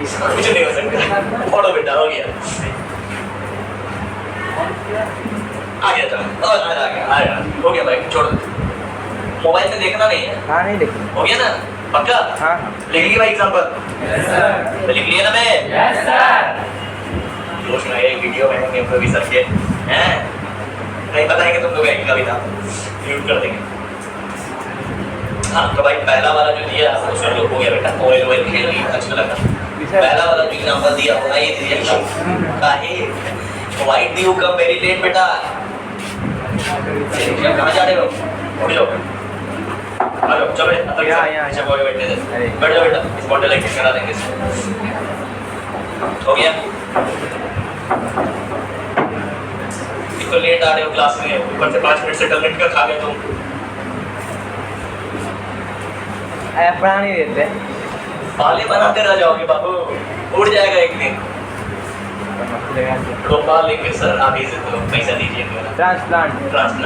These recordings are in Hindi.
कुछ नहीं हो सकता। पढ़ो बेटा, हो गया, आ गया था, आ गया, हो गया भाई, छोड़ दो। मोबाइल में देखना नहीं है। हाँ नहीं देखना। हो गया ना, पक्का? हाँ लिख ली भाई एग्जाम्पल? Yes sir. लिख लिया ना मैं? Yes sir. जोश में ये वीडियो बनाएंगे भी सर के हैं, नहीं बताएंगे तुम लोग एक कविता म्यूट कर देंगे। हाँ तो भाई पहला वाला जो दिया वो सुन लो, हो गया बेटा, ऑयल ऑयल खेल रही अच्छा लगा। पहला वाला जो एग्जाम्पल दिया होगा ये रिएक्शन काहे why do you come very late बेटा? कहाँ जा रहे हो? उठ जाओ, आ जाओ, चलो अंदर अच्छा बोल बैठने दे, बैठ जाओ बेटा, इस बॉटल एक्टिंग करा देंगे। हो गया, तो लेट आ रहे हो क्लास में, ऊपर से 5 मिनट से टैबलेट का खा गए तुम। पढ़ा नहीं देते, बाले बनाते रह जाओगे बाबू, उड़ जाएगा एक दिन। रोपा लेंगे सर, आप ही से तो पैसा दीजिए मेरा। ट्रांसप्लांट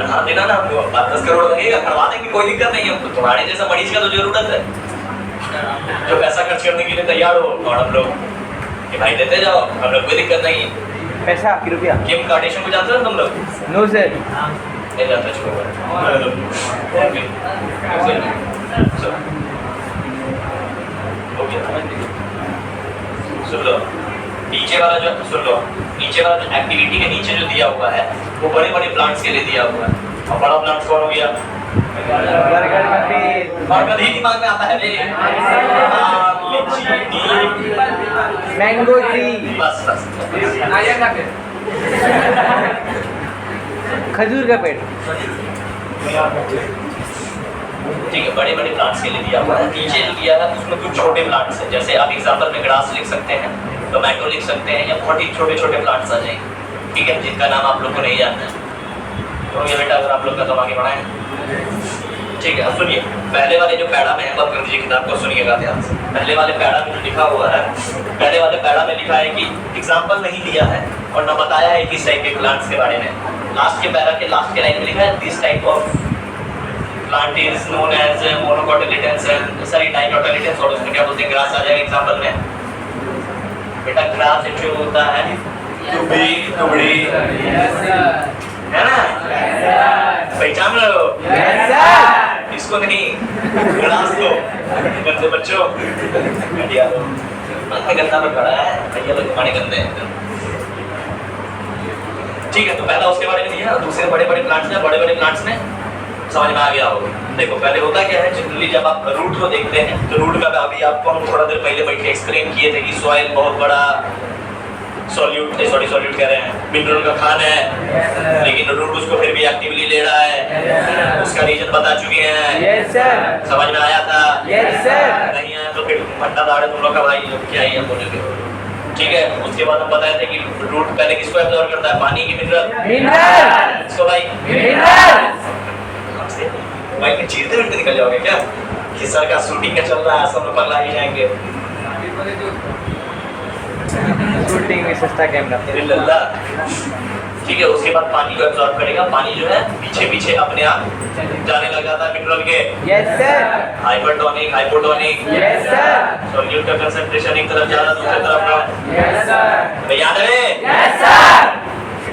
हाँ देना ना, हमको 10 करोड़ लगेगा, करवा देंगे, कोई दिक्कत नहीं है हमको। तुम्हारे जैसा मरीज का तो जरूरत है जो पैसा खर्च करने के लिए तैयार हो, और हम लोग कि भाई देते जाओ, हम लोग कोई दिक्कत नहीं है। पैसा कि रुपया? किम कार्डेशियन को जानते हो तुम लोग? No sir. नहीं जानते, सुन लो नीचे वाला जो, सुन लो नीचे वाला जो एक्टिविटी के नीचे जो दिया हुआ है वो बड़े बड़े प्लांट्स के लिए दिया हुआ है। और बड़ा प्लांट्स कौन हो गया? बर्गर का पेड़। बर्गर ही दिमाग में आता है रे, मैंगो ट्री। बस बस खजूर का पेड़। ठीक है, बड़े बड़े प्लांट्स के लिए दिया हुआ है। नीचे जो दिया है उसमें कुछ छोटे प्लांट्स हैं, जैसे आप एग्जांपल में ग्रास लिख सकते हैं, टोमेटो लिख सकते हैं, या बहुत ही छोटे छोटे प्लांट्स आ जाएंगे, ठीक है, जिनका नाम आप लोग को नहीं जानना है। तो ये बेटा अगर आप लोग का तो आगे बढ़ाएं, ठीक है। अब सुनिए, पहले वाले जो पैरा में है, बंद कर दीजिए किताब को, सुनिएगा ध्यान से। पहले वाले पैरा में जो लिखा हुआ है, पहले वाले पैरा में लिखा है कि एग्जाम्पल नहीं दिया है और न बताया है किस टाइप के प्लांट्स के बारे में। लास्ट के पैरा के लास्ट के लाइन में लिखा है this type of plant is known as monocotyledons, sorry dicotyledons, और उसमें क्या बोलते हैं, ग्रास आ जाएगा एग्जांपल में। बेटा ग्रास जो होता है टुबड़ी टुबड़ी, है ना, पहचान रहे हो? इसको नहीं, ग्रास को। गंदे बच्चों, घटिया लोग, मन में गंदा पर खड़ा है, भैया लोग हमारे गंदे हैं। ठीक है, तो पहला उसके बारे में दिया, दूसरे बड़े बड़े प्लांट्स में, बड़े बड़े प्लांट्स में समझ में आ गया होगा। देखो पहले होता क्या है, जनरली जब आप रूट को देखते हैं तो रूट में अभी आपको हम थोड़ा देर पहले बैठ के एक्सप्लेन किए थे कि सॉइल बहुत बड़ा सॉल्यूट कह रहे हैं, मिनरल का खान है, लेकिन रूट उसको फिर भी एक्टिवली ले रहा है। उसका रीजन बता चुके हैं। Yes sir. समझ में आया था? Yes sir. नहीं आया तो फिर भट्टा दाड़े तुम लोग का भाई क्या ही हम बोलेंगे, ठीक है। उसके बाद हम बताए थे कि रूट पहले किसको एब्जॉर्ब करता है, पानी की मिनरल। इसको भाई भाई में चीरते हुए निकल जाओगे क्या कि सर का शूटिंग का चल रहा है, सब लोग पगला ही जाएंगे। शूटिंग में सस्ता कैमरा, ठीक है। उसके बाद पानी को एब्जॉर्ब करेगा, पानी जो है पीछे पीछे अपने आप जाने लग जाता है मिनरल के। Yes sir. Hypertonic hypotonic. Yes sir. Solute का कंसंट्रेशन एक तरफ जा रहा है, दूसरी तरफ का। Yes sir. याद है? Yes sir.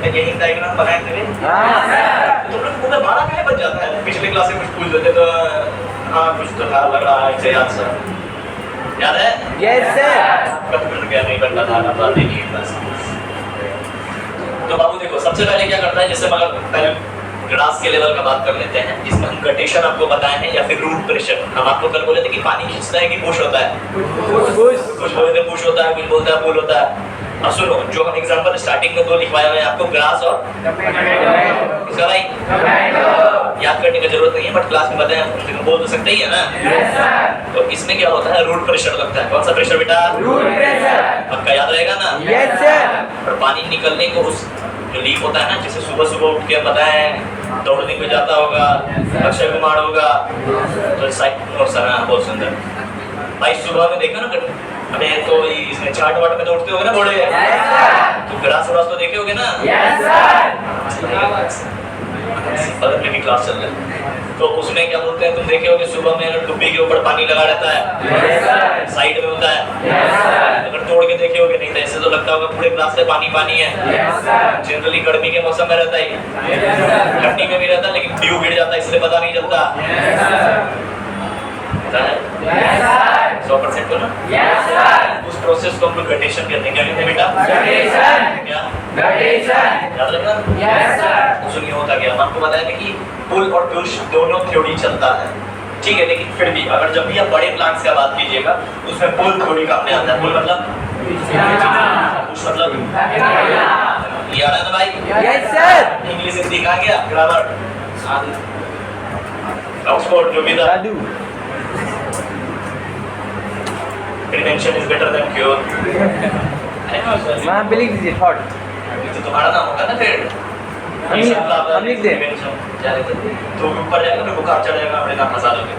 यही डायग्राम बनाए थे। हां सर। तुम लोग मुझे 12 कैसे बच जाता है? पिछले क्लास में कुछ पूछ देते तो हाँ कुछ तो था, लग रहा है इसे याद सर, याद है? Yes sir. कब मिल गया, नहीं करता था, अब बात नहीं बस। तो बाबू देखो, सबसे पहले क्या करता है, जैसे मगर पहले ग्रास के लेवल का बात कर लेते हैं, जिसमें हम कटेशन आपको बताए हैं या फिर रूट प्रेशर। हम आपको कल बोले थे कि पानी खींचता है कि पुश होता है, कुछ बोलते हैं पुश होता है, कुछ बोलते हैं पुल होता है। अब सुनो, जो हम एग्जांपल स्टार्टिंग में 2 लिखवाए हुए हैं आपको, ग्रास और इसका भाई याद करने की जरूरत नहीं है, बट क्लास में बताया हम बोल तो सकते ही है ना। तो इसमें क्या होता है, रूट प्रेशर लगता है। कौन सा प्रेशर बेटा? Root pressure. आपका याद रहेगा ना? Yes sir. और पानी निकलने को उस जो लीक होता है ना, जैसे सुबह सुबह उठ के बताएं दौड़ने को जाता होगा, अक्षय कुमार होगा, तो बहुत सुंदर भाई सुबह में देखा ना, अरे तो इसमें चाट वाट में दौड़ते होगे ना घोड़े, तो ग्रास व्रास तो देखे होगे ना। Yes sir. बगल में भी क्लास चल रहा है, तो उसमें क्या बोलते हैं, तुम देखे होगे सुबह में अगर डुब्बी के ऊपर पानी लगा रहता है, साइड में होता है, अगर तोड़ में देखे होगे, नहीं तो ऐसे तो लगता होगा पूरे ग्लास में पानी पानी है। Yes, sir. जनरली गर्मी के मौसम में रहता है, Yes, sir. ठंडी में भी रहता है, लेकिन ड्यू गिर जाता है इसलिए पता नहीं चलता। Yes, sir. पता है? Yes, sir. 100% हो ना? Yes, sir. उस प्रोसेस को हम लोग गटेशन कहते हैं। क्या कहते हैं बेटा? Gradation. क्या Gradation. याद रखना? Yes, sir. तो सुनिए होता क्या, हम आपको बताया था कि पुल और पुश दोनों थ्योरी चलता है, ठीक है, लेकिन फिर भी अगर जब भी आप बड़े प्लांट्स का बात कीजिएगा उसमें पुल थ्योरी काम में आता है। पुल मतलब पुश मतलब ये आ रहा है ना भाई? Yes, sir. इंग्लिश हिंदी कहाँ गया? ग्रामर ऑक्सफोर्ड जो भी था। Radu. Prevention is better than cure. Man, believe this thought. तो तुम्हारा नाम होगा ना फिर हम लिख दे। तो ऊपर जाएगा फिर बुखार चढ़ जाएगा, अपने नाम फंसा दोगे।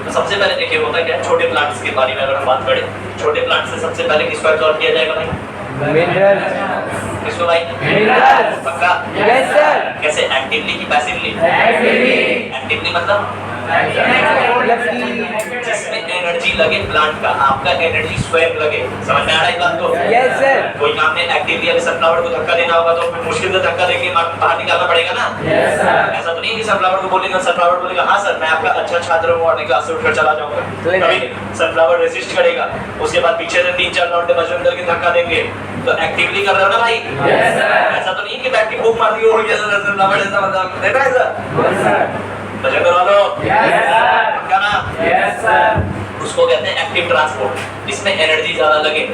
तो सबसे पहले देखिए होता क्या है, छोटे प्लांट्स के बारे में अगर हम बात करें, छोटे प्लांट से सबसे पहले किसको एब्जॉर्ब किया जाएगा भाई? Minerals. किसको भाई? Minerals. पक्का? Yes, sir. कैसे, एक्टिवली कि पैसिवली? Actively. एक्टिवली मतलब मतलब कि जिसमें एनर्जी लगे प्लांट का, आपका एनर्जी स्वयं लगे। समझ में आ रहा है बात को? Yes, sir. कोई काम में एक्टिवली अगर सनफ्लावर को धक्का देना होगा तो फिर मुश्किल से धक्का देके बाहर निकालना पड़ेगा ना। Yes, sir. ऐसा तो नहीं है कि सनफ्लावर को बोलेगा, सनफ्लावर बोलेगा हाँ सर मैं आपका अच्छा छात्र हूँ और मैं क्लास से उठकर चला जाऊंगा, कभी सनफ्लावर रेसिस्ट करेगा, उसके बाद पीछे से 3-4 राउंड मशरूम करके धक्का देंगे। तो एक्टिवली कर रहे हो ना भाई? Yes, sir. ऐसा तो नहीं है कि बैठ के फूंक मार दी और सनफ्लावर ऐसा मतलब देखा है सर? Yes, sir. मजा करवा लो। Yes, sir. क्या ना? Yes, sir. उसको कहते हैं एक्टिव ट्रांसपोर्ट, जिसमें एनर्जी ज्यादा लगे।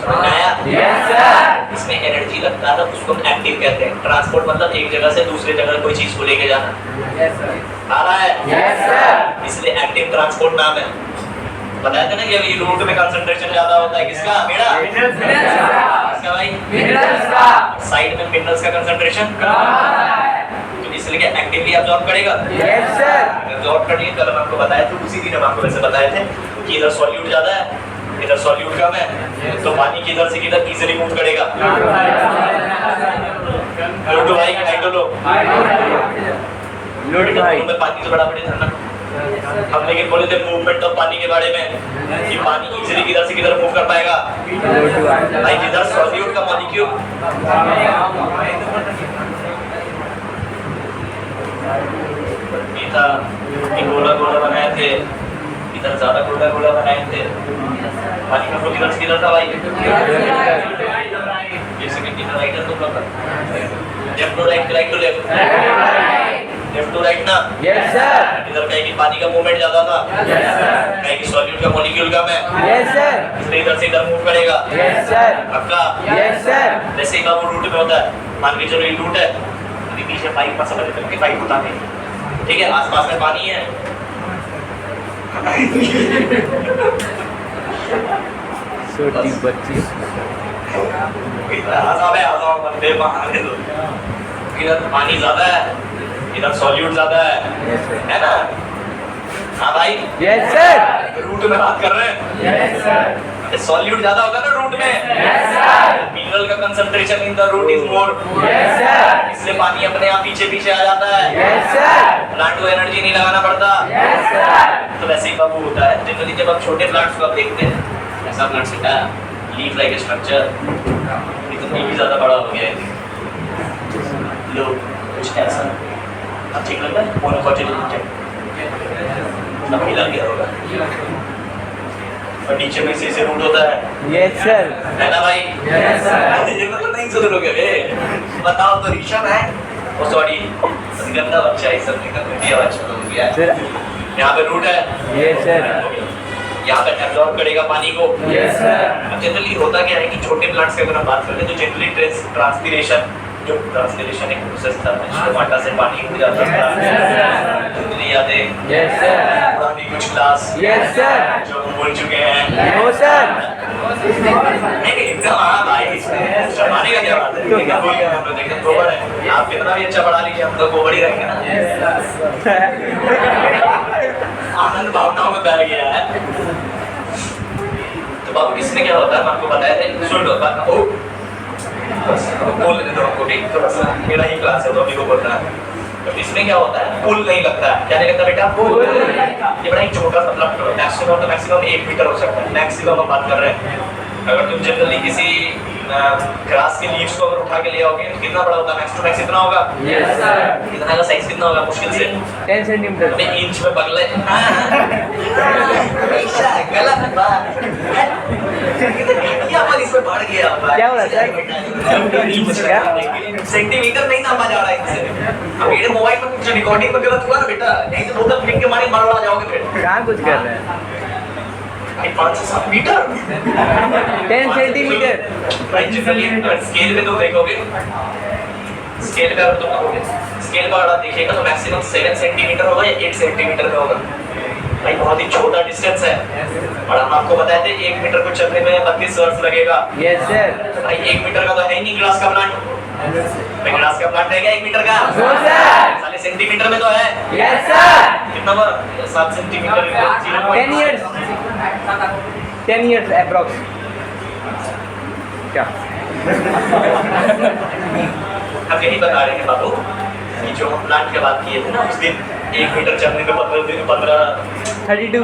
समझ में आया? Yes, sir. इसमें एनर्जी लगता है उसको हम एक्टिव कहते हैं। ट्रांसपोर्ट मतलब एक जगह से दूसरे जगह कोई चीज को लेके जाना। Yes, sir. आ रहा है? Yes, sir. इसलिए एक्टिव ट्रांसपोर्ट नाम है। बताया था ना कि अभी रूट में कंसंट्रेशन ज्यादा होता है, किसका? मेरा Minerals का. किसका भाई? Minerals का. साइड में मिनरल्स का कंसंट्रेशन तो इसलिए क्या एक्टिवली अब्सॉर्ब करेगा? Yes, sir. अब्सॉर्ब करने कल हम आपको बताया था, उसी दिन हम आपको वैसे बताए थे कि इधर सॉल्यूट ज्यादा है, इधर सॉल्यूट कम है, तो पानी किधर से किधर इजीली मूव करेगा। लो भाई हाइड्रो लो Load भाई. में पानी से बड़ा बड़े धरना हम लेकिन बोले थे मूवमेंट ऑफ पानी के बारे में कि पानी इजीली किधर से किधर मूव कर पाएगा। Load भाई. भाई जिधर सॉल्यूट का मॉलिक्यूल ये था, ये गोला गोला बनाए थे, इधर ज्यादा गोला गोला बनाए थे, पानी का फ्लो किधर से किधर था भाई? जैसे कि किधर राइट है तुम लोग का left to right, right to left, left to right ना। Yes, sir. इधर कहीं की पानी का मूवमेंट ज्यादा था, Yes, sir. कहीं की सॉल्यूट का मॉलिक्यूल कम है, Yes, sir. इसलिए इधर से इधर मूव करेगा। Yes, sir. पक्का? Yes, sir. जैसे ही बाबू रूट में होता है, मान के चलो ये रूट है, अभी पीछे पाइप पर समझ लेते हैं पाइप होता है, ठीक है, आसपास में पानी है। छोटी बच्ची. इधर पानी ज्यादा है, इधर सॉल्यूट ज्यादा Yes, sir. है ना? हाँ भाई, Yes, sir. रूट में बात कर रहे हैं, Yes, sir. सॉल्यूट ज्यादा होगा ना रूट में, Yes, sir. मिनरल का concentration in the root is more, Yes, sir. इसलिए पानी अपने आप पीछे पीछे आ जाता है, Yes, sir. प्लांट को एनर्जी नहीं लगाना पड़ता। Yes, sir. तो वैसे ही बाबू होता है जनरली जब आप छोटे प्लांट्स को आप देखते हैं, ऐसा प्लांट सेटा लीफ लाइक स्ट्रक्चर, इतना भी ज्यादा बड़ा हो गया है, लो कुछ ऐसा अब ठीक लग रहा है, मोनोकोटिलिडे अब हिला गया होगा और नीचे में से रूट होता है, Yes, sir. है ना भाई? Yes, sir. ये मतलब नहीं सुन लोगे बे, बताओ तो ऋषभ है, ओ सॉरी गंदा बच्चा है, सब निकल गया बच्चा हो गया, Sir. यहाँ पे रूट है, Yes, sir. यहाँ पे एब्जॉर्ब करेगा पानी को। Yes, sir. अब जनरली होता क्या है कि छोटे प्लांट्स की अगर हम बात करें तो जनरली ट्रांसपिरेशन, जो ट्रांसपिरेशन एक प्रोसेस था जिसमें माटा से पानी उड़ जाता था, जनरली यादें Yes, sir. पुरानी कुछ क्लास Yes, sir. जो हम भूल चुके हैं। No, sir. नहीं एकदम हाँ भाई, शर्माने का क्या बात है, एकदम भूल गए हम लोग, एकदम गोबर है, आप कितना भी अच्छा पढ़ा लीजिए हम तो गोबर ही रहेंगे ना। आनंद भावनाओं में बैठ गया है। तो बाबू इसमें क्या होता है मैं आपको बताया था, सुन लो बात, बस बोल लेने दो हमको, ठीक थोड़ा सा मेरा ही क्लास है तो अभी को बोलना है। तो इसमें क्या होता है, पुल नहीं लगता है। क्या नहीं लगता बेटा? पुल। ये बड़ा ही छोटा सा प्लग है, मैक्सिमम तो मैक्सिमम 1 मीटर हो सकता है, मैक्सिमम हम बात कर रहे हैं। अगर तुम जनरली किसी ग्रास के लीव्स को अगर उठा के ले आओगे तो कितना बड़ा होता है? मैक्स टू मैक्स इतना होगा। Yes sir. इतना का साइज कितना होगा मुश्किल से? 10 सेंटीमीटर। अबे इंच में बगले ऐसा गलत बात। ये पर इसमें बढ़ गया भाई। क्या हो रहा है सर? सेंटीमीटर नहीं नापा जा रहा है इससे। अब मेरे मोबाइल में कुछ रिकॉर्डिंग में गलत हुआ ना बेटा, नहीं तो बोतल फेंक के मारे मरवा जाओगे फिर। कहाँ कुछ कर रहे हैं? 5 से 7 मीटर 10 सेंटीमीटर। स्केल पे तुम देखोगे, स्केल पे अगर तुम देखोगे, स्केल पर अगर देखिएगा तो मैक्सिमम 7 सेंटीमीटर होगा या 8 सेंटीमीटर का होगा। भाई बहुत ही छोटा डिस्टेंस है। और हम आपको बताए थे 1 मीटर को चलने में 32 वर्ष लगेगा। Yes sir. भाई 1 मीटर का तो है ही नहीं ग्लास का प्लांट। भाई ग्लास का प्लांट रहेगा 1 मीटर का? No sir. साले सेंटीमीटर में तो है। Yes sir. कितना बार? 7 सेंटीमीटर 10 years 10 years अप्रॉक्स। क्या? हम यही बता रहे हैं बाबू कि जो हम प्लांट की बात किए थे ना उस दिन, 1 मीटर चलने में 32 1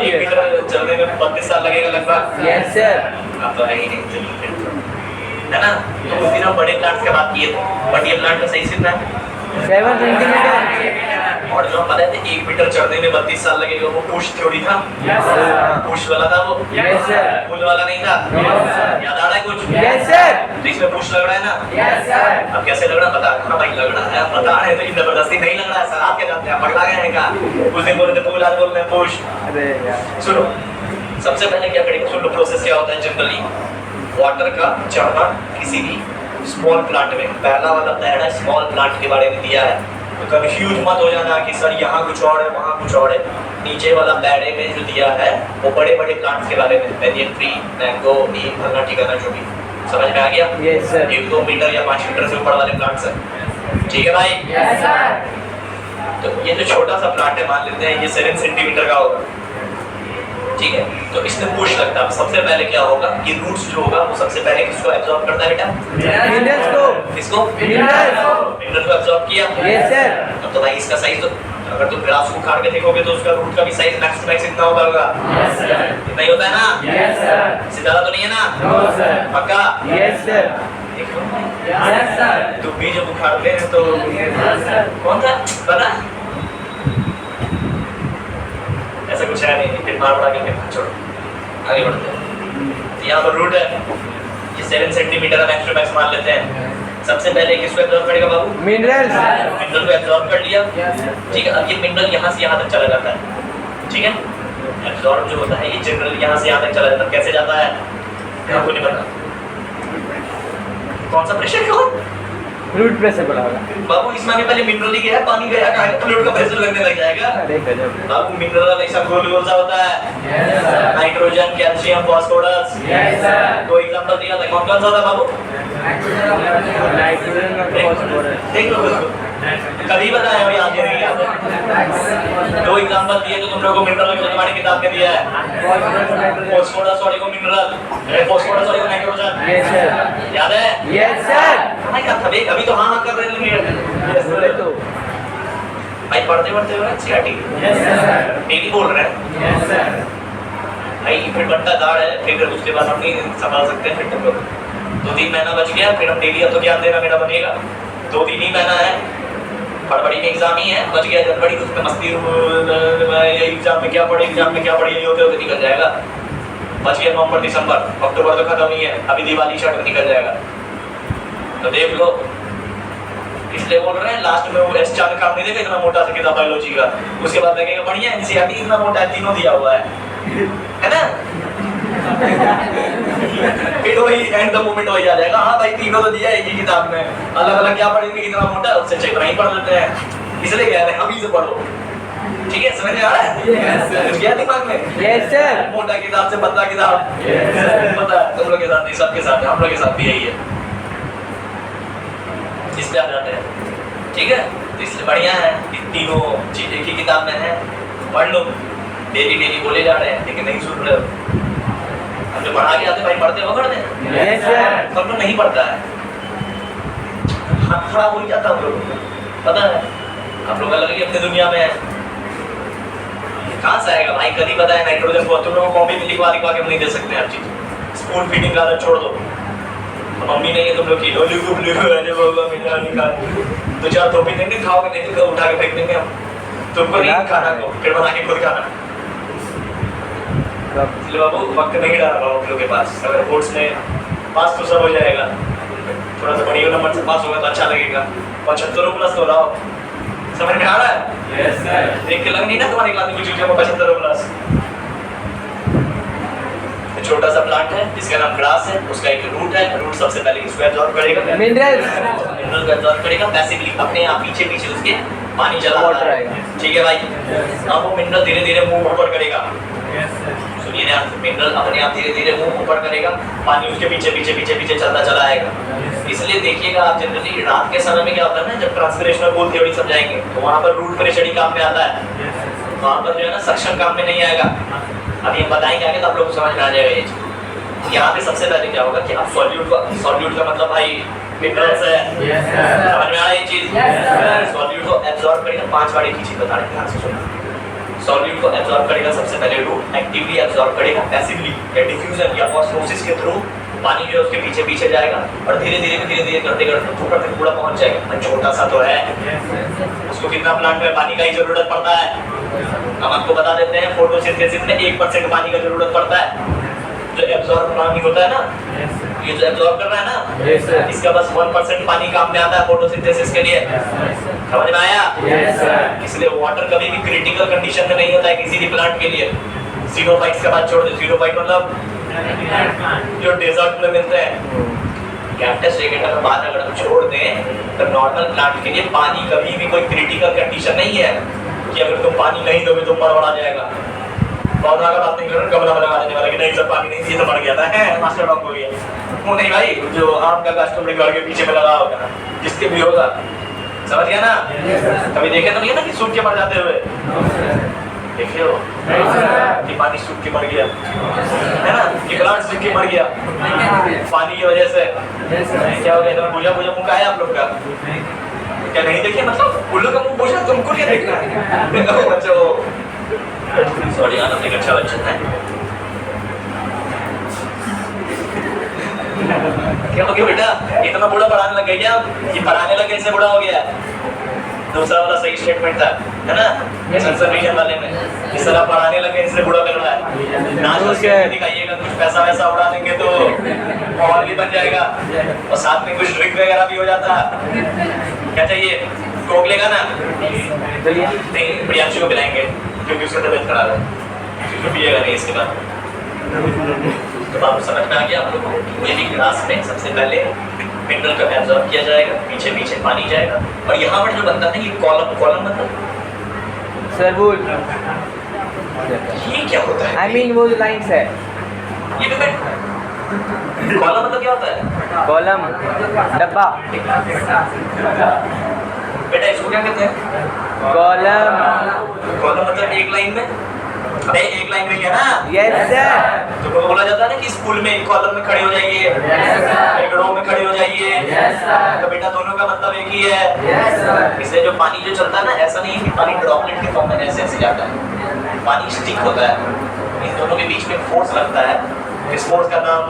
years। मीटर चलने में 32 साल लगेगा लगभग। Yes sir. अब तो है ही नहीं, है ना? तो उस दिन हम बड़े प्लांट की बात किए थे, बट ये प्लांट का साइज कितना है? 7 सेंटीमीटर। और जो हम बताए थे 1 मीटर चढ़ने में 32 साल लगेगा, वो पुश थ्योरी था। Yes sir. पुश वाला था वो। Yes sir. पुल वाला नहीं था। याद आ रहा है कुछ? Yes sir. तो इसमें पुश लग रहा है ना? Yes sir. अब कैसे लग रहा है बता? हाँ भाई लग रहा है, बता रहे हैं तो जबरदस्ती नहीं लग रहा है सर। आप क्या जानते हैं, पगला गए हैं क्या? उस दिन बोले थे पुल, आज बोल रहे हैं पुश। अरे यार। सुनो, सबसे पहले क्या करेंगे, सुन लो प्रोसेस क्या होता है जनरली। वाटर का चढ़ना किसी भी स्मॉल प्लांट में, पहला वाला पहला स्मॉल प्लांट के बारे में दिया है, तो कंफ्यूज मत हो जाना कि सर यहाँ कुछ और है वहाँ कुछ और है। नीचे वाला पैरे में जो दिया है वो बड़े बड़े प्लांट्स के बारे में, बेनियन ट्री, मैंगो, नीम, फलना ठिकाना जो भी। समझ में आ गया? Yes sir. 1-2 मीटर या 5 मीटर से ऊपर वाले प्लांट्स हैं, ठीक है भाई? Yes sir. तो ये जो छोटा सा प्लांट है, मान लेते हैं ये 7 सेंटीमीटर का होगा, ठीक है? तो इसमें पुश लगता है। सबसे पहले क्या होगा, ये रूट्स जो होगा वो सबसे पहले किसको एब्जॉर्ब करता है बेटा? मिनरल्स को। किसको? मिनरल्स। मिनरल को एब्जॉर्ब किया। Yes sir. अब तो भाई इसका साइज तो, अगर तुम ग्रास को उखाड़ के देखोगे तो उसका रूट का भी साइज मैक्स टू मैक्स इतना होगा। Yes sir. इतना ही होता है ना? Yes sir. इससे ज्यादा तो नहीं है ना? No sir. पक्का? Yes sir. देखो यस सर। तुम भी जब उखाड़ते हैं तो यस सर। कौन था पता? ऐसा कुछ है नहीं, फिर मार के फिर छोड़ो, आगे बढ़ते हैं। यहाँ पर रूट है, ये 7 सेंटीमीटर है, मैक्स टू मैक्स मान लेते हैं। सबसे पहले किसको एब्जॉर्ब करेगा बाबू? मिनरल्स। मिनरल को एब्जॉर्ब कर लिया, ठीक है? अब ये मिनरल यहाँ से यहाँ तक चला जाता है, ठीक है? एब्जॉर्ब जो होता है ये जनरल यहाँ से यहाँ तक चला जाता है। कैसे जाता है आपको नहीं पता? कौन सा प्रेशर क्यों? रूट प्रेशर बढ़ा होगा। बाबू इसमें आगे पहले मिनरल ही गया, पानी गया, कहाँ फ्लूइड का प्रेशर लगने लग जाएगा। अरे गजब। बाबू मिनरल ऐसा गोल गोल सा होता है, yes sir. Nitrogen, calcium, phosphorus. Yes sir. दो एग्जांपल दिया था, कौन कौन सा था बाबू? नाइट्रोजन और फास्फोरस। देख लो उसको, कभी बताया भाई, आज नहीं याद है। दो एग्जांपल दिए तो तुम लोगों को मिनरल की तुम्हारी किताब में दिया है। फास्फोरस और को मिनरल, फास्फोरस और नाइट्रोजन। Yes sir. याद है? Yes sir. भाई अभी तो हाँ कर रहे थे। बोले तो। भाई पढ़ते पढ़ते हो सीआरटी यस सर। डेली बोल रहे हैं यस सर। भाई, फिर बट्टा दाढ़ है, फिर उसके बाद हम नहीं संभाल सकते हैं। फिर तुम लोग 2-3 महीना बच गया, फिर हम डेली अब तो ज्ञान देना मेरा बनेगा। 2-3 ही महीना है, फरवरी में एग्जाम ही है, बच गया जनवरी, उसमें मस्ती एग्जाम में क्या पढ़े, एग्जाम में क्या पढ़े, ये होते होते निकल जाएगा। बच गया नवंबर, दिसंबर, अक्टूबर तो खत्म ही है, अभी दिवाली शर्ट में निकल जाएगा। तो देख लो, इसलिए बोल रहे हैं लास्ट में वो एस चांद काम नहीं देगा इतना मोटा सा किताब बायोलॉजी का, उसके बाद लगेगा बढ़िया एनसीईआरटी इतना मोटा है, तीनों दिया हुआ है ना? फिर वही एंड द मोमेंट वही आ जाएगा, हाँ भाई तीनों तो दिया है एक ही किताब में, अलग अलग क्या पढ़ेंगे कितना मोटा है, उससे चेक नहीं पढ़ लेते हैं, इसलिए कह रहे हैं अभी से पढ़ो। ठीक है, समझ में आ रहा है? कुछ गया दिमाग में? Yes sir. मोटा किताब से पतला किताब, पता है तुम लोग के साथ नहीं, सबके साथ है, हम लोग के साथ भी यही है। इस पे आ जाते हैं, ठीक है? तो इसलिए बढ़िया है कि तीनों चीज एक ही किताब में है, पढ़ लो। डेली डेली बोले जा रहे हैं लेकिन नहीं सुन रहे हो। हम जो पढ़ा के आते भाई, पढ़ते हो पढ़ते हैं? Yes sir. सब लोग नहीं पढ़ता है, हाथ खड़ा हो जाता हम लोग, पता है? आप लोग अलग ही अपनी दुनिया में है। कहाँ से आएगा भाई, कभी पता है नाइट्रोजन को तुम लोगों को कॉपी में लिखवा लिखवा के हम नहीं दे सकते हर चीज। स्पून फीडिंग का आदत छोड़ दो, मम्मी नहीं है तुम लोग की, दो चार टोपी देंगे, खाओगे नहीं तो उठा के फेंक देंगे हम, तुमको नहीं खाना को फिर बना के खुद खाना। इसलिए बाबू वक्त नहीं रहा बाबू लोगों के पास। अगर कोर्स में पास तो सब हो जाएगा, थोड़ा सा बढ़िया नंबर से पास होगा तो अच्छा लगेगा। 75 प्लस तो रहो, समझ में आ रहा है? Yes sir. देख के लग नहीं ना तुम्हारी क्लास में कुछ चीजों में 75 प्लस। छोटा सा प्लांट है जिसका नाम ग्रास है, उसका एक रूट है, रूट सबसे पहले इसको एब्जॉर्ब करेगा, मिनरल को एब्जॉर्ब करेगा पैसिवली, अपने आप पीछे पीछे उसके पानी चला वाटर है। आएगा। ठीक है भाई, अब वो मिनरल धीरे धीरे मुंह ऊपर करेगा, सुनिए ना, मिनरल अपने आप धीरे धीरे मुंह ऊपर करेगा, पानी उसके पीछे पीछे पीछे पीछे चलता चला आएगा। इसलिए देखिएगा आप जनरली रात के समय में क्या होता है ना, जब ट्रांसपिरेशनल बोल थ्योरी समझाएंगे तो वहाँ पर रूट प्रेशर ही काम में आता है, वहाँ पर जो है ना सक्शन काम में नहीं आएगा। अब ये बताएंगे आगे तो आप लोग को समझ में आ जाएगा ये चीज। यहाँ पे सबसे पहले क्या होगा कि आप सॉल्यूट का मतलब भाई मिनरल्स है, समझ में आ रहा है ये चीज। सॉल्यूट को एब्जॉर्ब करेगा, 5 बार एक ही चीज बता रहे हैं, ध्यान से सुनना। सॉल्यूट को एब्जॉर्ब करेगा सबसे पहले रूट, एक्टिवली एब्जॉर्ब करेगा, पैसिवली या डिफ्यूजन या ऑस्मोसिस के थ्रू पानी जो है उसके पीछे पीछे जाएगा और धीरे धीरे करते करते ऊपर तक पूरा पहुंच जाएगा। छोटा सा तो है, उसको कितना प्लांट में पानी का ही जरूरत पड़ता है, हम आपको बता देते हैं। फोटोसिंथेसिस में 1% पानी का जरूरत पड़ता है। जो एब्जॉर्ब पानी होता है ना, ये जो एब्जॉर्ब कर रहा है ना, इसका बस 1% पानी काम में आता है फोटोसिंथेसिस के लिए, समझ में आया? इसलिए वाटर कभी भी क्रिटिकल कंडीशन में नहीं होता है किसी भी प्लांट के लिए। ज़ीरोफाइट्स का बात छोड़ दो, ज़ीरोफाइट मतलब जो डेजर्ट में मिलते हैं, कैक्टस वेगेटा का बात अगर हम छोड़ दें तो नॉर्मल प्लांट के लिए पानी कभी भी कोई क्रिटिकल कंडीशन नहीं है कि अगर तुम पानी नहीं दोगे तो बड़ा जाएगा। पौधा का बात नहीं कर रहे, गमला में लगा देने वाला कि नहीं सब पानी नहीं दिए तो मर गया था, है मास्टर डॉग हो गया वो नहीं भाई, जो आम का गाछ तुमने घर के पीछे में लगा होगा ना, जिसके भी होगा, समझ गया ना? कभी देखे तो नहीं है ना कि सूख के मर जाते हुए, देखे हो कि पानी सूख के मर गया है ना, कि प्लांट सूख के मर गया पानी की वजह से। क्या हो गया, पूजा मुंह का है आप लोग का, क्या नहीं देखे? मतलब उल्लू का मुंह पूछा, तुमको क्या देखना है? बच्चों सॉरी यार, अपने अच्छा बच्चा है। क्या हो गया बेटा, इतना बूढ़ा पढ़ाने लग गया क्या? ये पढ़ाने लगे इससे बूढ़ा हो गया। दूसरा वाला सही स्टेटमेंट था, है ना, सेंसर रीजन वाले में, इस तरह पढ़ाने लगे इससे बूढ़ा लग रहा है। नाच उसके दिखाइएगा, कुछ पैसा वैसा उड़ा देंगे तो माहौल भी बन जाएगा और साथ में कुछ ड्रिंक वगैरह भी हो जाता है। क्या चाहिए? कोक लेगा ना? नहीं, प्रियांशु को पिलाएंगे क्योंकि उसका तबीयत खराब है, उसको पिएगा नहीं इसके बाद। तो बाबू समझ में आ गया आप लोगों को? ये भी ग्लास में सबसे पहले मिनरल को एब्जॉर्ब किया जाएगा, पीछे पीछे पानी जाएगा और यहाँ पर जो बनता है ये कॉलम मतलब ये क्या होता है? I mean वो जो लाइन्स है, ये कॉलम मतलब क्या होता है? कॉलम डब्बा, बेटा इसको क्या कहते हैं? कॉलम मतलब एक लाइन में, अरे एक लाइन में क्या ना? Yes sir. तो बोला जाता है ना कि स्कूल में एक कॉलम में खड़े हो जाइए, एक रो में खड़े हो जाइए, तो बेटा दोनों का मतलब एक ही है। इससे जो पानी जो चलता है ना, ऐसा नहीं है कि पानी ड्रॉपलेट के फॉर्म में ऐसे ऐसे जाता है, पानी स्टिक होता है, इन दोनों के बीच में फोर्स लगता है। इस फोर्स का नाम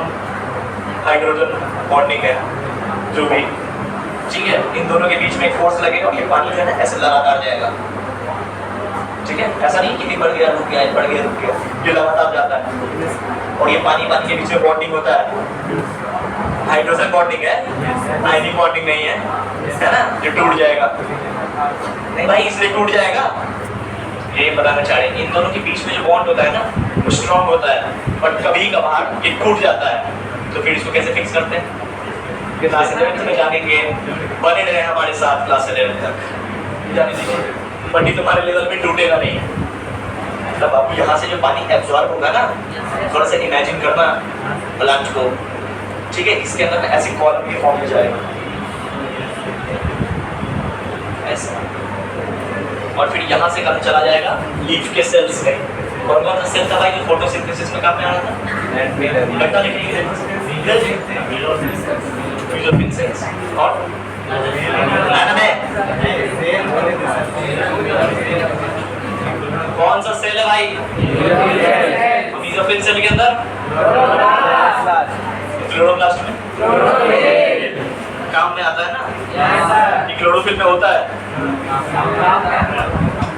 हाइड्रोजन बॉन्डिंग है, जो भी ठीक है, इन दोनों के बीच में एक फोर्स लगेगा और ये पानी जो है ना ऐसे लगातार जाएगा। ठीक है, ऐसा नहीं कि बढ़ गया रुक गया, बढ़ गया रुक गया, ये लगातार जाता है। और ये पानी के बीच में बॉन्डिंग होता है, हाइड्रोजन बॉन्डिंग है, आयनिक बॉन्डिंग नहीं है, है ना, ये टूट जाएगा। नहीं भाई इसलिए टूट जाएगा, ये बताना चाह रहे हैं। इन दोनों के बीच में जो बॉन्ड होता है ना वो स्ट्रॉन्ग होता है, बट कभी कभार ये टूट जाता है। तो फिर इसको कैसे फिक्स करते हैं? क्लास 11 में जानेंगे, बने रहे हमारे साथ क्लास 11 तक जाने दीजिए, बट ये तुम्हारे लेवल में टूटेगा नहीं। तब आप यहाँ से जो पानी एब्जॉर्ब होगा ना, थोड़ा सा इमेजिन करना प्लांट को, ठीक है, इसके अंदर ऐसे कॉलम के फॉर्म में जाएगा ऐसा, और फिर यहाँ से काम चला जाएगा लीफ के सेल्स में। कौन कौन सा सेल था भाई जो फोटोसिंथेसिस में काम में आ रहा था? बेटा लिखिए, सेल्स और कौन सा सेल है भाई? मीजोफिल सेल के अंदर क्लोरोप्लास्ट में काम में आता है ना, कि क्लोरोफिल में होता है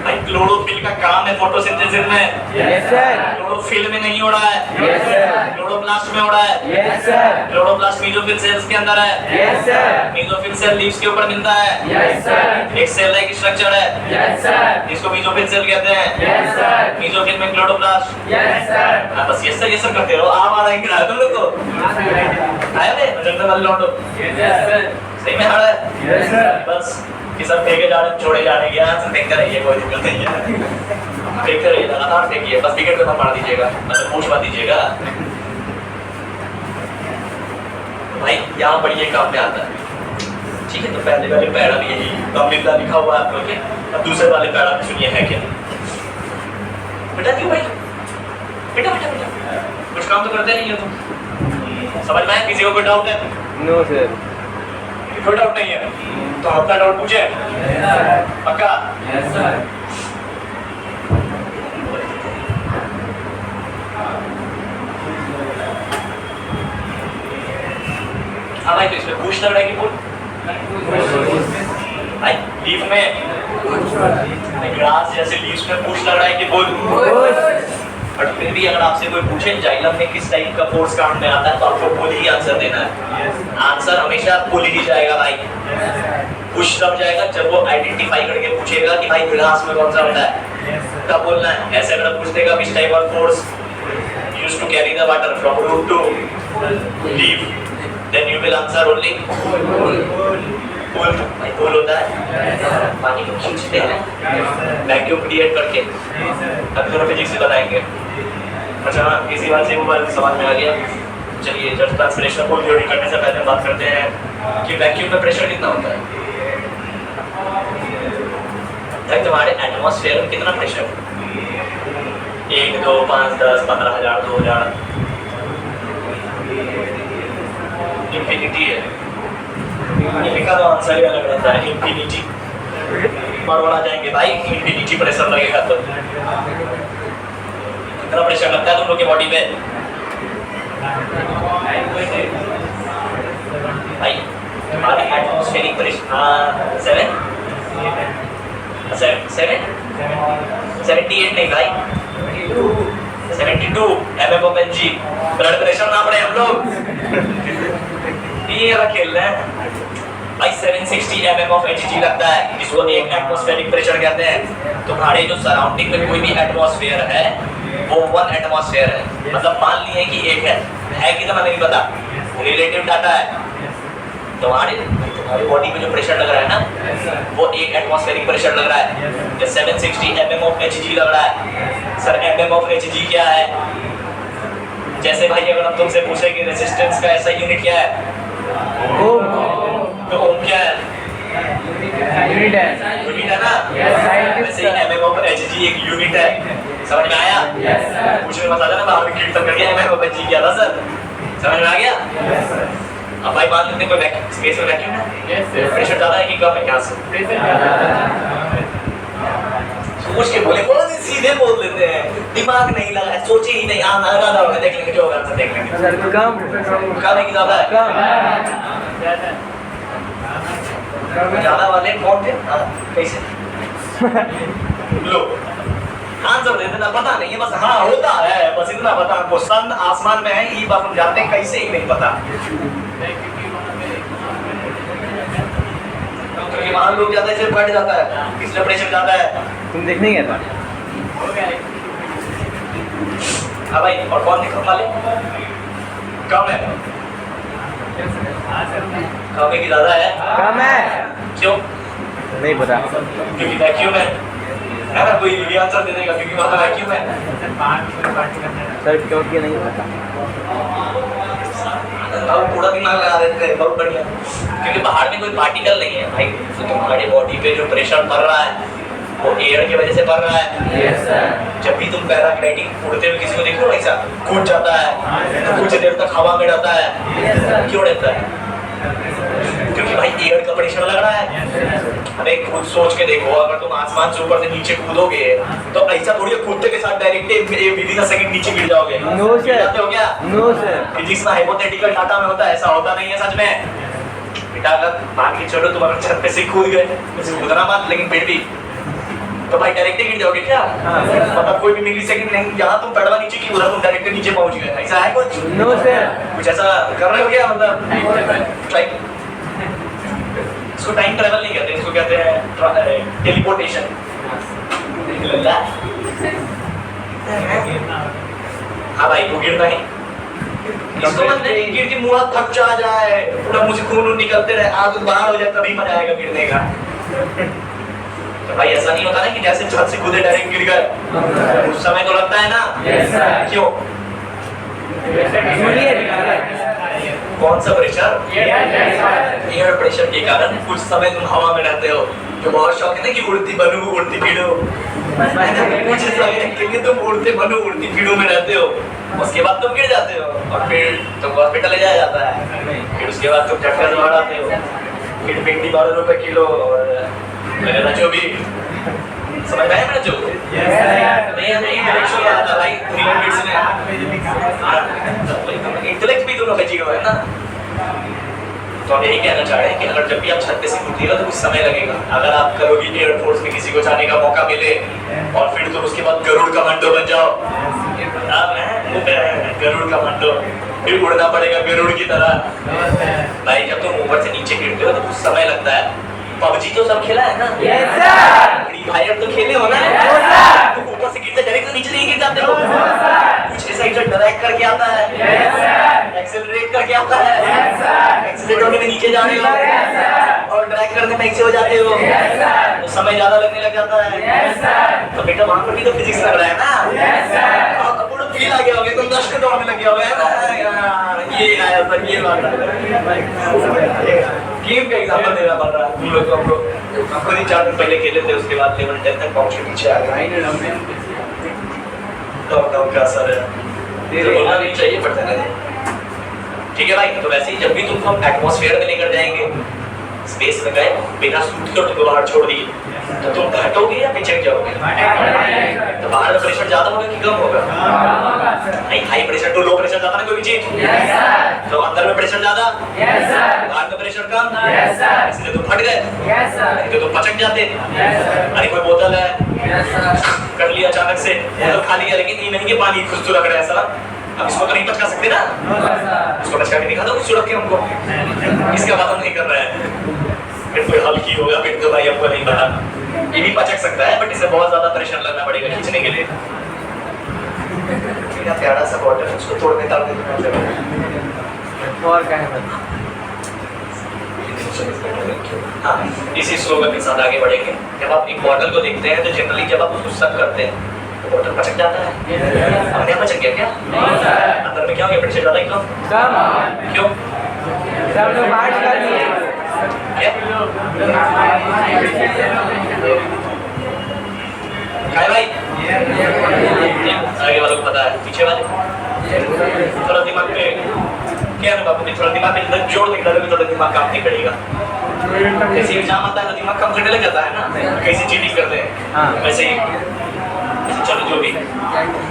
भाई। क्लोरोफिल का काम है फोटोसिंथेसिस में। Yes sir. क्लोरोफिल में नहीं हो रहा है, यस सर। क्लोरोप्लास्ट में हो रहा है। Yes sir. Chloroplast mesophyll cells के अंदर है। Yes sir. Mesophyll cell leaves के ऊपर मिलता है। Yes sir. एक सेल लाइक स्ट्रक्चर है, यस सर। जिसको मीजोफिल सेल कहते हैं। Yes sir. मीजोफिल में क्लोरोप्लास्ट। Yes sir. हाँ, बस ये सब करते रहो। आप आ रहे हैं तुम लोग को आया बे जनरल वाले लौटो। Yes sir. सही में आ रहा है। Yes sir. बस कि सब फेंके जा रहे छोड़े जा रहे हैं, यहाँ से फेंकते रहिए, कोई दिक्कत नहीं है। फेंकते रहिए, लगातार फेंकिए, बस विकेट पे मत मार दीजिएगा, मतलब पूछ मत दीजिएगा भाई। यहाँ पर ये काम में आता है, ठीक है। तो पहले वाले पैरा भी यही अमृता लिखा हुआ है आप लोग के, अब दूसरे वाले पैरा में सुनिए है क्या। बेटा क्यों भाई, बेटा बेटा बेटा कुछ काम तो करते नहीं हो तुम, समझ में आया? किसी को कोई डाउट है? No sir. कोई डाउट नहीं है तो अपना डाउट पूछे। पक्का? Yes sir. हाँ भाई, तो इसमें पूछ लग रहा है कि बोल भाई, लीफ में ग्रास जैसे लीव्स में पूछ लग रहा है कि बोल। बट फिर भी अगर आपसे कोई पूछे जाइलम में किस टाइप का फोर्स काम में आता है, तो आपको पुल ही आंसर देना है। आंसर हमेशा पुल ही जाएगा भाई। पुश तब जाएगा जब वो आइडेंटिफाई करके पूछेगा कि भाई ग्लास में कौन सा होता है, तब बोलना है। ऐसे अगर पूछ देगा which type of force used to carry the water from root to leaf, then you will answer only pull. भाई पुल होता है पानी को खींचते हैं वैक्यूम क्रिएट करके, अब दोनों फिजिक्स से बताएंगे। अच्छा, इसी बात से वो बात समझ में आ गया। चलिए, जब ट्रांसलेशन को थ्योरी करने से पहले बात करते हैं कि वैक्यूम में प्रेशर कितना होता है। भाई तुम्हारे एटमॉस्फेयर में कितना प्रेशर? 1, 2, 5, 10, 15,000, 2,000, इंफिनिटी है। इनका तो आंसर ही अलग रहता है, इंफिनिटी। और बढ़ा जाएंगे भाई, इंफिनिटी प्रेशर लगेगा तो कितना प्रेशर लगता है तुम लोग के बॉडी पे भाई? हमारे एटमॉस्फेरिक प्रेशर 78 नहीं भाई, 72 mmHg ब्लड प्रेशर ना पड़े हम लोग। ये वाला खेल रहे हैं भाई। 760 mmHg लगता है, जिसको एक एटमॉस्फेरिक प्रेशर कहते हैं। तुम्हारे जो सराउंडिंग में कोई भी एटमॉस्फेयर है वो 1 एटमॉस्फेयर है, मतलब मान लिए कि एक है कितना नहीं पता, रिलेटिव डाटा है। तुम्हारी बॉडी में जो प्रेशर लग रहा है ना, वो 1 एटमॉस्फेरिक प्रेशर लग रहा है। जब 760 mmHg लग रहा है। सर mmHg क्या है? जैसे भाई अगर हम तुमसे पूछे कि रेजिस्टेंस का ऐसा यूनिट क्या है, तो ओम क्या है? यूनिट है। यूनिट है ना? वैसे ही mmHg एक यूनिट है। समझ में आया? पूछने में बता देना, बाहर में कीर्तन करके mmHg क्या था सर, समझ में आ गया? अब भाई मान लेते हैं कोई वैक्यूम, स्पेस में वैक्यूम है, प्रेशर ज़्यादा है कि कम है? क्या सोच के बोले, बहुत सीधे बोल देते हैं, दिमाग नहीं लगा है, सोचे ही नहीं। आधा होगा, देख लेंगे जो होगा आंसर देख लेंगे। सर कम है कि ज़्यादा है? ज़्यादा वाले कौन थे? कैसे लो आंसर दे देना, पता नहीं है बस। हाँ होता है, बस इतना पता हमको। सन आसमान में है, ये बात हम जानते हैं, कैसे ही नहीं पता। क्योंकि वहाँ लोग ज्यादा इसे बढ़ जाता है, इसलिए प्रेशर ज्यादा है। तुम देखने गया था? हाँ भाई, और कौन थे कम वाले? कम है, कम है कि ज्यादा है? कम है। क्यों? नहीं पता। क्योंकि वैक्यूम है ना? कोई भी आंसर दे देगा क्योंकि वहाँ वैक्यूम है। सर क्योंकि नहीं पता। बहुत पूरा दिमाग लगा देते हैं, बहुत बढ़िया। क्योंकि बाहर में कोई पार्टिकल नहीं है भाई, तो तुम्हारे बॉडी पे जो प्रेशर बढ़ रहा है वो एयर की वजह से बढ़ रहा है। Yes sir. जब भी तुम पैराग्लाइडिंग उड़ते हुए किसी को देखो ऐसा कूद जाता है, तो कुछ देर तक हवा में रहता है। क्यों रहता है? क्योंकि भाई एयर का प्रेशर लग रहा है। अरे खुद सोच के देखो, अगर तुम आसमान से ऊपर से नीचे कूदोगे तो ऐसा थोड़ी है कूदते के साथ डायरेक्ट विदिन अ सेकंड नीचे गिर जाओगे। नो गिर सर, जाते हो क्या? No sir. फिजिक्स में हाइपोथेटिकल डाटा में होता है, ऐसा होता नहीं है सच में। बेटा अगर मान के चलो तुम अगर छत पे से कूद गए, कूदना मत, लेकिन फिर भी तो भाई डायरेक्ट गिर जाओगे क्या? मतलब कोई भी मिली सेकंड नहीं, जहाँ तुम पैडवा नीचे की उधर तुम डायरेक्ट नीचे पहुंच गए, ऐसा है कुछ? No sir. कुछ ऐसा कर रहे हो क्या? मतलब ट्राई, इसको टाइम ट्रैवल नहीं कहते, इसको कहते हैं टेलीपोर्टेशन। हाँ भाई वो गिरना ही, इसको मत नहीं गिर के मुंह थक जा जाए, पूरा मुंह से खून निकलते रहे, आग बाहर हो जाए, तभी मजा आएगा गिरने का। तो भाई ऐसा नहीं होता ना कि जैसे छत से कूदे डायरेक्ट गिर गए, उस समय तो लगता है ना। क्यों? कौन सा प्रेशर? एयर प्रेशर के कारण कुछ समय तुम हवा में रहते हो, जो बहुत शौक है ना कि उड़ती बनू उड़ती फिरू, कुछ समय के लिए तुम उड़ते बनू उड़ती फिरू में रहते हो, उसके बाद तुम गिर जाते हो और फिर तुमको हॉस्पिटल ले जाया जाता है, फिर उसके बाद तुम झटका से बाहर आते हो, फिर भिंडी 12 रुपए किलो और वगैरह जो भी, समझ में आया मेरा जो? नहीं इंटेलेक्चुअल आता भाई, इंटेलेक्ट भी दोनों बची हुआ है ना। तो हम यही कहना चाह रहे हैं कि अगर जब भी आप छत पे से कूदिएगा तो कुछ समय लगेगा। अगर आप करोगे एयरफोर्स में किसी को जाने का मौका मिले और फिर तुम उसके बाद गरुड़ कमांडो बन जाओ, गरुड़ कमांडो, फिर उड़ना पड़ेगा गरुड़ की तरह। भाई जब तुम ऊपर से नीचे गिरते हो तो कुछ समय लगता है। पबजी तो सब खेला है ना? Yes sir. फ्री फायर तो खेले हो ना? Yes sir. तो ऊपर से गिरते डायरेक्ट नीचे नहीं गिर जाते हो? Yes sir. कुछ ऐसा इधर ड्रैग करके आता है? Yes sir. एक्सेलरेट करके आता है? Yes sir. एक्सेलरेट होने में नीचे जाने हो? Yes sir. और ड्रैग करने में ऐसे हो जाते हो? Yes sir. तो समय ज्यादा लगने लग जाता है? Yes sir. तो बेटा वहां पर भी तो फिजिक्स लग रहा है ना? Yes sir. और पूरा फील आ गया होगा, तुम दर्श के दौड़ने लग गया होगा, है ना? ये आया सर, ये बात गेम का एग्जांपल देना पड़ रहा है। तुम लोग तो हमको नहीं 4 दिन पहले खेले थे, उसके बाद लेवल 10 तक पहुंच के पीछे आ गए। तो का असर है, तो बोलना नहीं चाहिए पड़ता है। ठीक है भाई, तो वैसे ही जब भी तुमको हम एटमॉस्फेयर में लेकर जाएंगे, स्पेस में गए बिना सूट के तुमको बाहर छोड़ दिए, तो तुम घटोगे या पिछड़ जाओगे? तो बाहर का प्रेशर ज्यादा होगा कि कम होगा? नहीं, high pressure to low pressure जाता ना कोई भी चीज, तो अंदर में प्रेशर ज्यादा, बाहर का प्रेशर कम, इसलिए तुम फट गए, नहीं तो तुम पचक जाते। अरे कोई बोतल है, कर लिया अचानक से, बोतल खा लिया, लेकिन ये नहीं कि पानी खुश तो लग रहा है ऐसा, अब इसको तो नहीं पचका सकते ना, इसको पचका के दिखा दो कुछ सुरख के हमको, इसका बात हम नहीं कर रहे हैं। फिर कोई हल्की होगा, फिर तो भाई हमको नहीं पता, ये भी पचक सकता है, बट इसे बहुत ज्यादा प्रेशर लगना पड़ेगा खींचने के लिए। मेरा प्यारा सा बॉटल, उसको तोड़ने का और क्या है? हाँ, इसी स्लोगन के साथ आगे बढ़ेंगे। जब आप एक बॉटल को देखते हैं तो जनरली जब आप उसको सक करते हैं तो बॉटल पचक जाता है। हमने पचक गया क्या? अंदर में क्या हो गया? प्रेशर ज्यादा एकदम। क्यों? सब लोग बाहर कर दिए। क्या भाई? आगे वालों को पता है, पीछे वाले थोड़ा दिमाग पे क्या है बाबू, थोड़ा दिमाग पे अंदर जोड़ के डालोगे तो दिमाग काम नहीं करेगा। कैसे एग्जाम आता है तो दिमाग काम करने लग जाता है ना, कैसे चीटिंग करते हैं वैसे ही। चलो जो भी,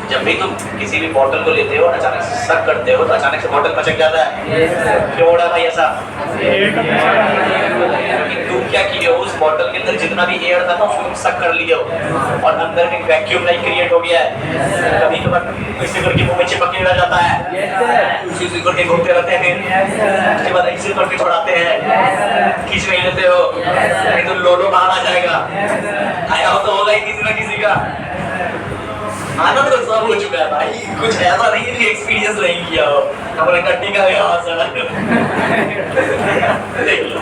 जब भी तुम किसी भी बॉटल को लेते हो अचानक से सक करते हो तो अचानक से बॉटल पचक जाता है। क्यों हो रहा है भाई ऐसा? तुम क्या किए हो, उस बॉटल के अंदर जितना भी एयर था ना उसको तुम सक कर लिए हो और अंदर में वैक्यूम लाइक क्रिएट हो गया है। कभी कभार ऐसे करके मुंह में चिपकने लग जाता है, उसी करके घूमते रहते हैं, उसके बाद ऐसे करके छोड़ाते हैं, खींच नहीं लेते हो, नहीं तो लोलो बाहर आ जाएगा। आया हो तो होगा ही किसी ना किसी का। आनंद तो सब हो चुका है भाई, कुछ ऐसा नहीं है कि एक्सपीरियंस नहीं किया हो। हमारे गड्डी का देख लो,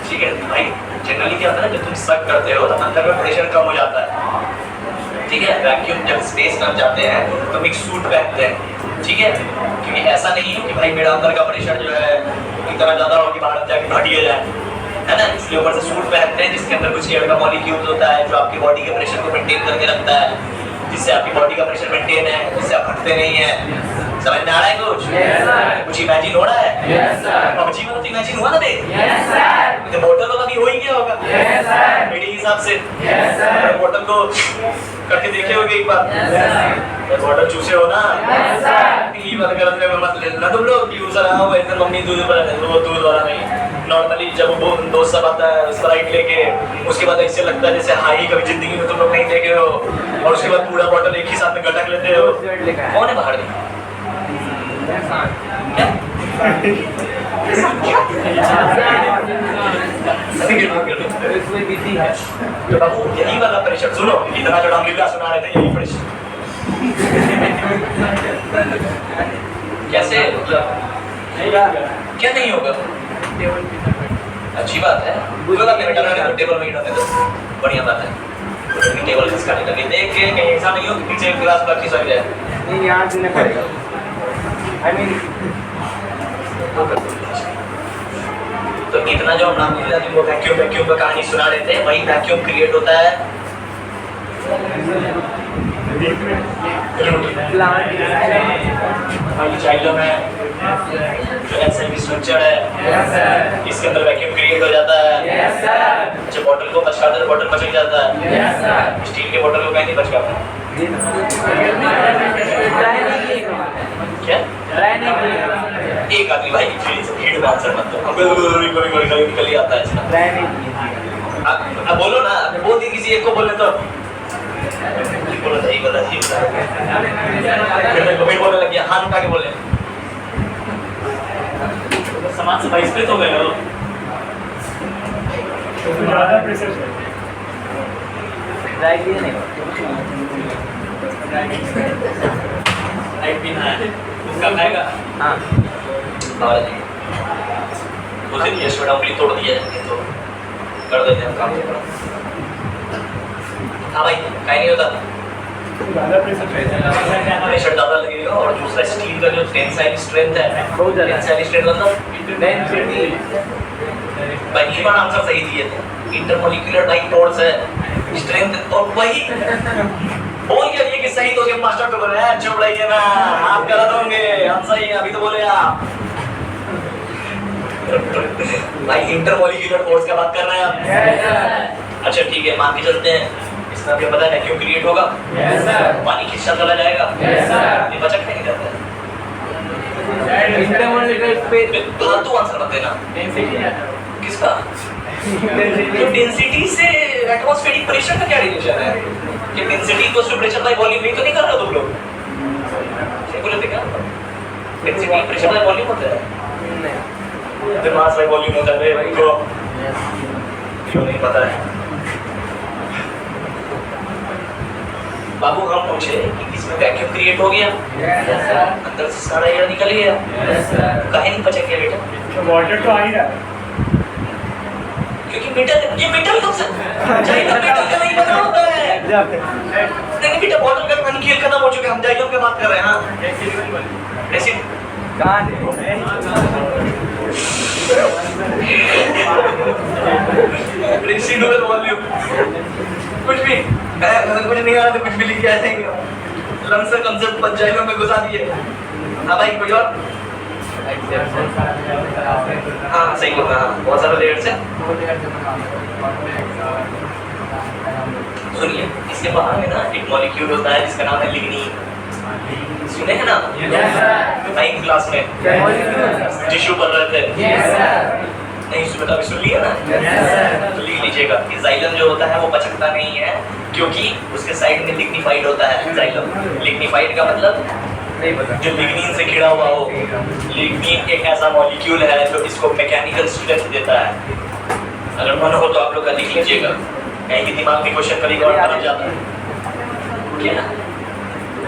ठीक है भाई। जनरली क्या होता है ना, जब तुम सक करते हो तो अंदर में प्रेशर कम हो जाता है, ठीक है। वैक्यूम जब स्पेस में जाते हैं तो एक सूट पहनते हैं, ठीक है, क्योंकि ऐसा नहीं है कि भाई मेरा अंदर का प्रेशर जो है इतना ज्यादा हो कि बाहर जाके घटिया जाए, है ना। इसलिए ऊपर से सूट पहनते हैं जिसके अंदर कुछ एयर का मॉलिक्यूल होता है जो आपकी बॉडी के प्रेशर को मेंटेन करके रखता है। जिससे आपकी बॉडी का प्रेशर मेंटेन है, जिससे आप हटते नहीं हैं। समझ में आ रहा है कुछ? कुछ इमेजिन हो रहा है? पबजी में तो इमेजिन हुआ ना बे? तो बोतल का भी हो ही गया होगा मेरे हिसाब से। बोतल को करके देखे होगे एक बार। बोतल चूसे हो ना? ये बात करते में मत लेना तुम लोग कि यूजर आओ ऐसे मम्मी दूध वाला नहीं। नॉर्मली जब वो दोस्त सब आता है स्प्राइट लेके, उसके बाद ऐसे लगता है जैसे हाई कभी जिंदगी में तुम लोग नहीं देखे हो, और उसके बाद पूरा बॉटल एक ही साथ में गटक लेते हो। कौन है बाहर? तो बाबू यही वाला प्रेशर सुनो, इतना जो डांगलीला सुना रहे थे यही प्रेशर कैसे मतलब क्या नहीं होगा? अच्छी बात है, टेबल में गिरा दे दो, बढ़िया बात है। टेबल खिसकाने लगे देख के कहीं ऐसा नहीं हो कि पीछे गिलास बाकी सक जाए। नहीं यहाँ से नहीं पड़ेगा। I mean, तो इतना जो हम नाम वो वैक्यूम का कहानी सुना रहे थे, वही वैक्यूम क्रिएट होता है चाइल्डो में जो एसएमबी स्ट्रक्चर है, इसके अंदर वैक्यूम क्रिएट हो जाता है। जब बॉटल को पचकाते हैं बॉटल पचक जाता है। स्टील के बॉटल को कहीं नहीं पचकाता। क्या? एक आदमी भाई भीड़ में आंसर मत दो, निकल ही आता है इसका। अब बोलो ना, बोल दी किसी एक को बोले तो बोलो सही बोला फिर बोलने लग गया, हाथ उठा के बोले समाज से बहिष्कृत हो गए हो। ज़्यादा प्रेशर है। राइट ये नहीं राइट पीना है उसका खाएगा। हाँ और उस दिन ये छोटा उंगली तोड़ दिया तो कर देते हैं काम। हाँ भाई कहीं नहीं होता, प्रेशर ज़्यादा लगेगा। और दूसरा स्टील का जो टेंसाइल स्ट्रेंथ है, टेंसाइल स्ट्रेंथ मतलब भाई ये बार आंसर सही दिए थे, इंटरमोलिक्यूलर बाई फोर्स है स्ट्रेंथ। और वही बोल के लिए कि सही तो के मास्टर को बोले हैं चुप रहिए ना, आप गलत होंगे, हम सही हैं, अभी तो बोले आप। भाई इंटरमोलिक्यूलर फोर्स का बात कर रहे हैं आप? अच्छा ठीक है, मान के चलते हैं इसमें आपको पता है वैक्यूम क्रिएट होगा, पानी खिंचता चला जाएगा, ये बचक नहीं जाता है। फालतू आंसर मत देना। किसका? तो डेंसिटी से एटमॉस्फेरिक प्रेशर का क्या रिलेशन है? कि density equals to pressure by volume, नहीं तो नहीं कर रहे हो तुम लोग? सही बोले थे क्या? डेंसिटी प्रेशर बाय वॉल्यूम होता है, मास बाय वॉल्यूम होता है भाई को क्यों नहीं पता है? बाबू हम पूछे कि इसमें वैक्यूम क्रिएट हो गया, अंदर से सारा एयर निकल गया, काहे नहीं पचक गया बेटा? वाटर तो आ ही रहा है। क्योंकि मेटल, ये मेटल कब से जाइलम मेटल का नहीं पता होता है। नहीं बेटा बॉटल का पानी खेल खत्म हो चुका है, हम जाइलम की बात कर रहे हैं। हाँ ऐसी कहाँ रेसिडुअल वॉल्यूम कुछ भी कुछ नहीं आ रहा तो कुछ भी लिख के आए लमसम कंसेप्ट पंचायतों में घुसा दिए। हाँ भाई कोई और? हाँ सही बोल रहा, बहुत सारे लेयर्स है। सुनिए इसके बाहर में ना एक मॉलिक्यूल होता है जिसका नाम है लिग्नीन, सुने हैं ना? नाइन्थ क्लास में टिश्यू पढ़ रहे थे। नहीं सुना, अभी सुन लिया ना? तो लिख लीजिएगा कि जाइलम जो होता है वो पचकता नहीं है, क्योंकि उसके साइड में लिग्निफाइड होता है जाइलम। लिग्निफाइड का मतलब नहीं पता, जो लिग्निन से घिरा हुआ हो। लिग्निन एक ऐसा मॉलिक्यूल है जो इसको मैकेनिकल स्ट्रेंथ देता है। अगर मन हो तो आप लोग का लिख लीजिएगा, कहीं भी दिमाग में क्वेश्चन कभी और बन जाता है। क्या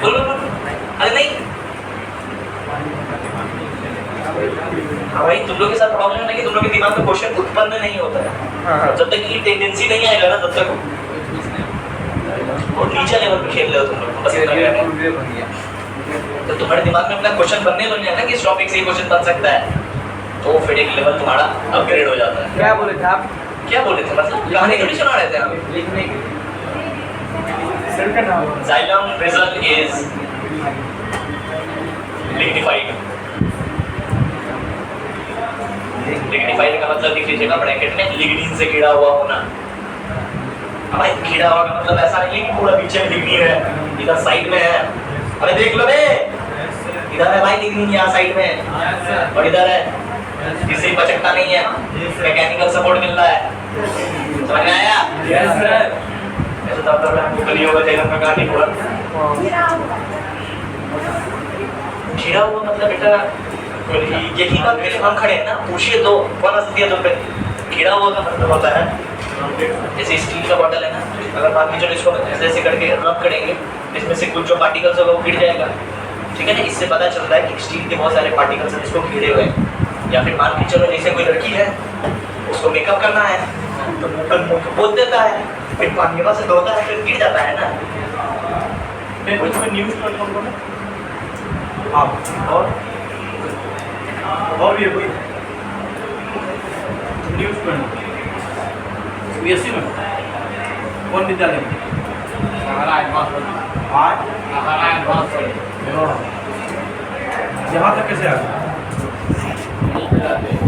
बोलो? अरे नहीं हाँ भाई तुम लोग के साथ प्रॉब्लम है कि तुम लोग के दिमाग में क्वेश्चन उत्पन्न नहीं होता है। जब तक ये टेंडेंसी नहीं आएगा ना तब तक और नीचे लेवल पे खेल रहे हो तुम लोग। बस इतना कहना है। तो तुम्हारे दिमाग में अपना क्वेश्चन बनने लग जाए ना कि इस टॉपिक से ये क्वेश्चन बन सकता है, तो फिर एक लेवल तुम्हारा अपग्रेड हो जाता है। क्या बोले थे आप? क्या बोले थे मतलब कहानी थोड़ी सुना रहे थे आप? लिखने के सेल का नाम Xylem bristle is lignified. Lignified का मतलब लिख लीजिएगा ब्रैकेट में, लिग्निन से घिरा हुआ होना। अब भाई घिरा हुआ का मतलब ऐसा नहीं है कि पूरा पीछे में लिग्निन है, इधर साइड में है। अरे देख लो बे, इधर है भाई लिग्निन, यहाँ साइड में है और इधर है, किसी पचकता नहीं है, मैकेनिकल सपोर्ट मिल रहा है। समझ में आया? Yes sir. ऐसे तब तक आपको गली होगा जैन का कहानी पूरा घिरा हुआ मतलब बेटा यही बात पहले हम खड़े हैं ना, पूछिए तो कौन हंस दिया तुम पे। घिरा हुआ का मतलब होता है जैसे स्टील का बॉटल है ना, अगर मान के चलो इसको ऐसे ऐसे करके रब करेंगे, इसमें से कुछ जो पार्टिकल्स होगा वो गिर जाएगा, ठीक है ना। इससे पता चलता है कि स्टील के बहुत सारे पार्टिकल्स हैं जिसको घिरे हुए हैं। या फिर मान के चलो जैसे कोई लड़की है, उसको मेकअप करना है तो मुँह पर मुँह पोत देता है, फिर पानी के पास से धोता है, फिर गिर जाता है ना। न्यूज़ प्लेटफॉर्म को हाँ, और भी है कोई न्यूज़ प्लेटफॉर्म सीबीएसई में कौन विद्यालय में यहाँ तक कैसे आ गया?